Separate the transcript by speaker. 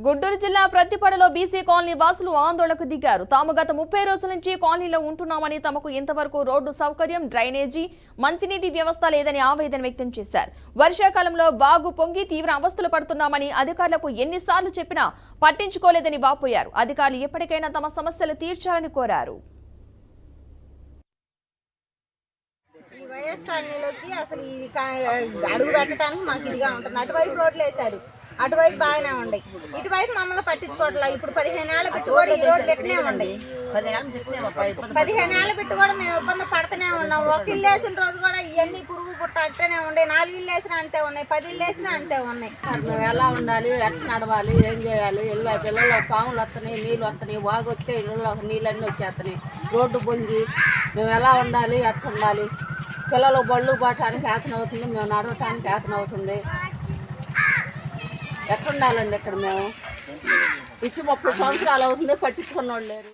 Speaker 1: గుంటూరు జిల్లా ప్రత్తిపడలో BC colony వాసులు ఆందోళనకు దిగారు. తాము గత 30 రోజుల నుంచి కాలనీలో ఉంటున్నామని, తమకు ఇంతవరకు రోడ్డు సౌకర్యం, డ్రైనేజీ, మంచినీటి వ్యవస్థ లేదని ఆవేదన వ్యక్తం చేశారు. వర్షాకాలంలో వాగు పొంగి తీవ్ర అవస్థలు పడుతున్నామని అధికారులకు ఎన్నిసార్లు చెప్పినా పట్టించుకోలేదని వాపోయారు. అధికారులు ఎప్పటికైనా తమ సమస్యలు తీర్చాలని కోరారు.
Speaker 2: వైఎస్ కాలనీలోకి అసలు ఇది అడుగు పెట్టడానికి మాకు ఇదిగా ఉంటుంది. అటువైపు రోడ్లు వేశారు, అటువైపు బాగానే ఉన్నాయి, ఇటువైపు మమ్మల్ని పట్టించుకోవట్లేదు. ఇప్పుడు 15 ఏళ్ళ పెట్టి కూడా ఈ రోడ్లు ఎట్నే ఉన్నాయి. 15 ఏళ్ళ పెట్టి కూడా మేము ఇబ్బంది పడుతూనే ఉన్నాం. ఒక ఇల్లు వేసిన రోజు కూడా ఇవన్నీ పురుగు పుట్ట అంటేనే ఉన్నాయి. 4 ఇల్లు వేసినా అంతే ఉన్నాయి, 10 ఇల్లు వేసినా అంతే ఉన్నాయి.
Speaker 3: మేము ఎలా ఉండాలి, ఎట్లా నడవాలి, ఏం చేయాలి? పిల్లల్లో పాములు వస్తున్నాయి, నీళ్ళు వస్తున్నాయి, వాగు వస్తే ఇళ్ళలో నీళ్ళన్నీ వచ్చేస్తున్నాయి, రోడ్డు పొంగి మేము ఎలా ఉండాలి, ఎట్లా ఉండాలి? పిల్లలు బళ్ళు పోవటానికి ఏతన అవుతుంది, మేము నడవటానికి ఏతన అవుతుంది. ఎట్లా ఉండాలండి ఇక్కడ? మేము ఇచ్చి 30 సంవత్సరాలు అవుతుంది, పట్టించుకున్న వాళ్ళు లేరు.